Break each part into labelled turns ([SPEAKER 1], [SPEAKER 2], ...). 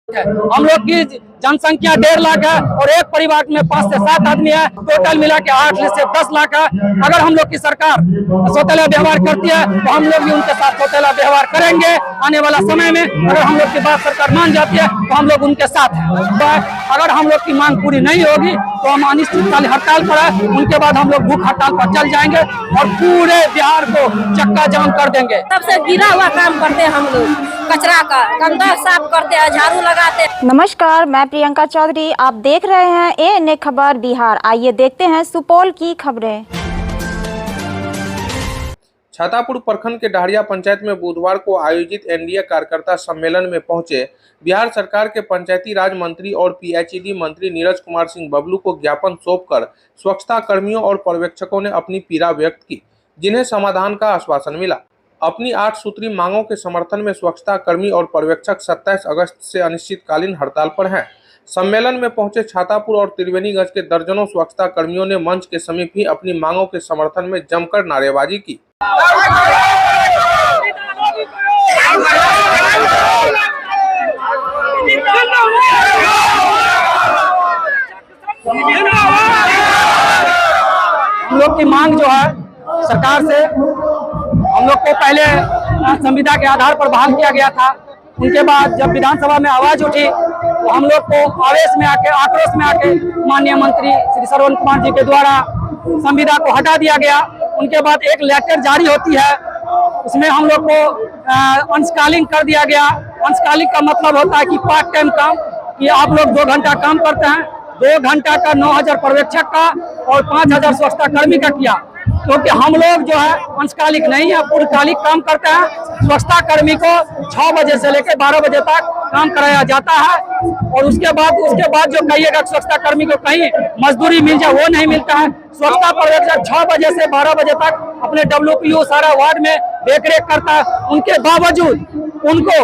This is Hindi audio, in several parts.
[SPEAKER 1] हम लोग की जनसंख्या 1.5 लाख है और एक परिवार में 5 से 7 आदमी है। टोटल मिला के 8 से 10 लाख है। अगर हम लोग की सरकार सौतेला व्यवहार करती है तो हम लोग भी उनके साथ सौतेला व्यवहार करेंगे। आने वाला समय में अगर हम लोग की बात सरकार मान जाती है तो हम लोग उनके साथ हैं। अगर हम लोग की मांग पूरी नहीं होगी तो हम अनिश्चितकालीन हड़ताल पर है। उनके बाद हम लोग भूख हड़ताल पर चल जाएंगे और पूरे बिहार को चक्का जाम कर देंगे।
[SPEAKER 2] सबसे गिरा हुआ काम करते हैं हम लोग, कचरा का गंदा साफ करते हैं, झाड़ू लगाते हैं।
[SPEAKER 3] नमस्कार, मैं प्रियंका चौधरी, आप देख रहे हैं ANA खबर बिहार। आइए देखते हैं सुपौल की खबरें।
[SPEAKER 4] छातापुर प्रखंड के डहरिया पंचायत में बुधवार को आयोजित एनडीए कार्यकर्ता सम्मेलन में पहुंचे बिहार सरकार के पंचायती राज मंत्री और PHED मंत्री नीरज कुमार सिंह बबलू को ज्ञापन सौंपकर स्वच्छता कर्मियों और पर्यवेक्षकों ने अपनी पीड़ा व्यक्त की, जिन्हें समाधान का आश्वासन मिला। अपनी 8 सूत्री मांगों के समर्थन में स्वच्छता कर्मी और पर्यवेक्षक 27 अगस्त से अनिश्चितकालीन हड़ताल पर हैं। सम्मेलन में पहुंचे छातापुर और त्रिवेणीगंज के दर्जनों स्वच्छता कर्मियों ने मंच के समीप ही अपनी मांगों के समर्थन में जमकर नारेबाजी की।
[SPEAKER 1] हम लोग की मांग जो है सरकार से, हम लोग को पहले संविदा के आधार पर बहाल किया गया था। उनके बाद जब विधानसभा में आवाज उठी तो हम लोग को आवेश में आके, आक्रोश में आके माननीय मंत्री श्री श्रवण कुमार जी के द्वारा संविदा को हटा दिया गया। उनके बाद एक लेटर जारी होती है, उसमें हम लोग को अंशकालीन कर दिया गया। अंशकालीन का मतलब होता है कि पार्ट टाइम काम, कि आप लोग 2 घंटा काम करते हैं। 2 घंटा का 9,000 पर्यवेक्षक का और 5,000 स्वच्छता कर्मी का किया, क्योंकि हम लोग जो है अंशकालिक नहीं है, पूर्णकालिक काम करते हैं। स्वच्छता कर्मी को 6 बजे से लेकर 12 बजे तक काम कराया जाता है और उसके बाद जो कहिएगा स्वच्छता कर्मी को कहीं मजदूरी मिल जाए, वो नहीं मिलता है। स्वच्छता पर्यवेक्षक 6 बजे से 12 बजे तक अपने WPO सारा वार्ड में देखरेख करता है। उनके बावजूद उनको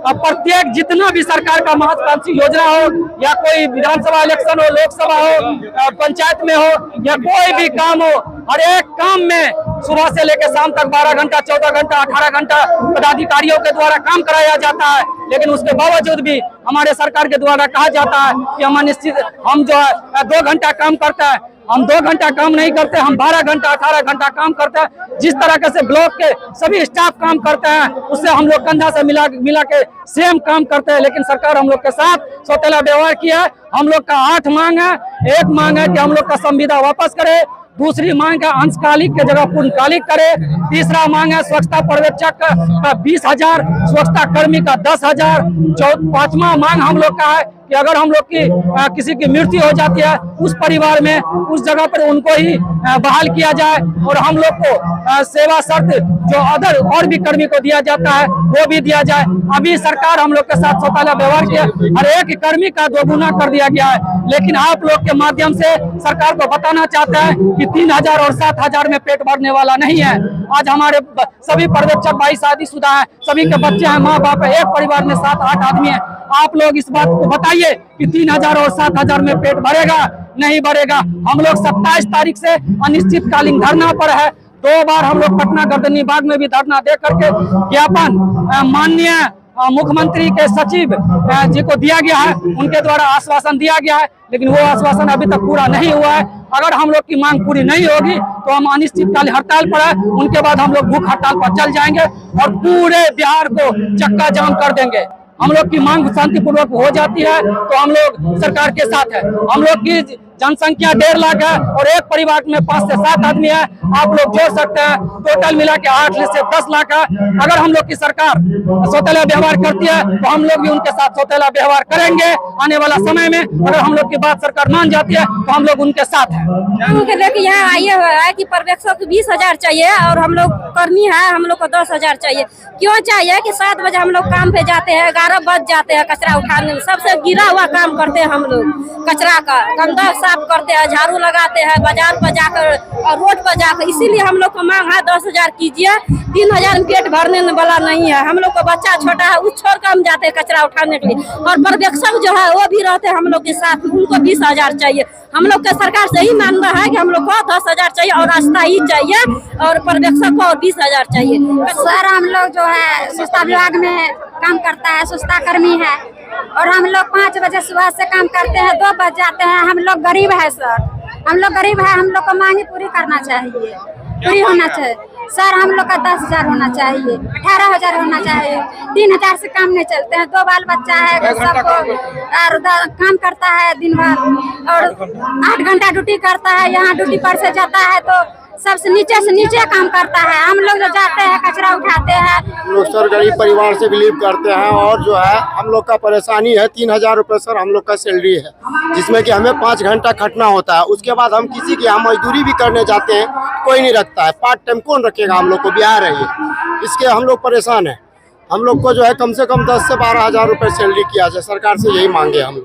[SPEAKER 1] प्रत्येक जितना भी सरकार का महत्वाकांक्षी योजना हो या कोई विधानसभा इलेक्शन हो, लोकसभा हो, पंचायत में हो या कोई भी काम हो, हर एक काम में सुबह से लेकर शाम तक 12 घंटा, 14 घंटा, 18 घंटा पदाधिकारियों के द्वारा काम कराया जाता है। लेकिन उसके बावजूद भी हमारे सरकार के द्वारा कहा जाता है कि हम जो है 2 घंटा काम करता है। हम 2 घंटा काम नहीं करते, हम 12 घंटा, 18 घंटा काम करते हैं। जिस तरह से ब्लॉक के सभी स्टाफ काम करते हैं, उससे हम लोग कंधा से मिला के सेम काम करते हैं। लेकिन सरकार हम लोग के साथ सौतेला व्यवहार किया है। हम लोग का 8 मांग है। एक मांग है कि हम लोग का संविदा वापस करे, दूसरी मांग है अंशकालिक के जगह पूर्णकालिक करे, तीसरा मांग है स्वच्छता पर्यवेक्षक का 20,000, स्वच्छता कर्मी का 10,000, 5वां मांग हम लोग का है कि अगर हम लोग की किसी की मृत्यु हो जाती है, उस परिवार में उस जगह पर उनको ही बहाल किया जाए और हम लोग को सेवा शर्त जो अदर और भी कर्मी को दिया जाता है वो भी दिया जाए। अभी सरकार हम लोग के साथ सौतेला व्यवहार किया, हर एक कर्मी का 2 गुना कर दिया गया है। लेकिन आप लोग के माध्यम से सरकार को बताना चाहते हैं कि 3,000 और 7,000 में पेट भरने वाला नहीं है। आज हमारे सभी पर्यवेक्षक भाई शादीशुदा है, सभी के बच्चे हैं, माँ बाप है, एक परिवार में 7-8 आदमी है। आप लोग इस बात को बताइए कि 3,000 और 7,000 में पेट भरेगा? नहीं भरेगा। हम लोग 27 तारीख से अनिश्चितकालीन धरना पर है। 2 बार हम लोग पटना गर्दनी बाग में भी धरना दे करके ज्ञापन माननीय मुख्यमंत्री के सचिव जी को दिया गया है। उनके द्वारा आश्वासन दिया गया है, लेकिन वो आश्वासन अभी तक पूरा नहीं हुआ है। अगर हम लोग की मांग पूरी नहीं होगी तो हम अनिश्चितकालीन हड़ताल पर है। उनके बाद हम लोग भूख हड़ताल पर चल जाएंगे और पूरे बिहार को चक्का जाम कर देंगे। हम लोग की मांग शांतिपूर्वक हो जाती है तो हम लोग सरकार के साथ है। हम लोग की जनसंख्या 1.5 लाख है और एक परिवार में 5 से 7 आदमी है। आप लोग जोड़ सकते हैं, टोटल मिला के 8 से 10 लाख है। अगर हम लोग की सरकार सौतेला व्यवहार करती है तो हम लोग भी उनके साथ सौतेला व्यवहार करेंगे। आने वाला समय में अगर हम लोग की बात सरकार मान जाती है तो हम लोग उनके साथ हैं।
[SPEAKER 2] यहाँ आइए हुआ है कि पर्यवेक्षक को 20,000 चाहिए और हम लोग कर्मी है, हम लोग को 10,000 चाहिए। क्यों चाहिए कि 7 बजे हम लोग काम पे जाते हैं, 11 बज जाते हैं कचरा उठाने में। सबसे गिरा हुआ काम करते हैं हम लोग, कचरा का गंदा साफ करते हैं, झाड़ू लगाते हैं, बाजार पर जाकर और रोड पर जाकर। इसीलिए हम लोग को मांग है 10,000 कीजिए। 3,000 में पेट भरने वाला नहीं है। हम लोग को बच्चा छोटा है, उस छोड़ कर हम जाते हैं कचरा उठाने के लिए। और पर्यवेक्षक जो है वो भी रहते हैं हम लोग के साथ, उनको 20,000 चाहिए। हम लोग के सरकार से ही मांग रहा है कि हम लोग को 10,000 चाहिए और अस्थायी चाहिए और पर्यवेक्षक को 20,000 चाहिए।
[SPEAKER 3] सर, हम लोग जो है स्वच्छता विभाग में काम करता है, स्वच्छता कर्मी है
[SPEAKER 2] और हम लोग 5 बजे सुबह से काम करते हैं, 2 बज जाते हैं। हम लोग गरीब है सर, हम लोग गरीब है। हम लोग को मांगी पूरी करना चाहिए, पूरी होना चाहिए सर। हम लोग का 10,000 होना चाहिए, 18,000 होना चाहिए। 3,000 से काम नहीं चलते हैं। 2 बाल बच्चा है सबको, और काम करता है दिन भर और 8 घंटा ड्यूटी करता है। यहाँ ड्यूटी पर से जाता है तो सबसे नीचे काम करता है। हम लोग जो जाते हैं कचरा उठाते हैं।
[SPEAKER 5] हम लोग सर गरीब परिवार से बिलीव करते हैं, और जो है हम लोग का परेशानी है 3,000 रुपये सर हम लोग का सैलरी है, जिसमें कि हमें 5 घंटा खटना होता है। उसके बाद हम किसी की हम मजदूरी भी करने जाते हैं, कोई नहीं रखता है। पार्ट टाइम कौन रखेगा हम लोग को, बिहार है ये, इसके हम लोग परेशान हैं। हम लोग को जो है कम से कम 10 से 12,000 रुपये सैलरी किया जाए, सरकार से यही मांगे हम लोग।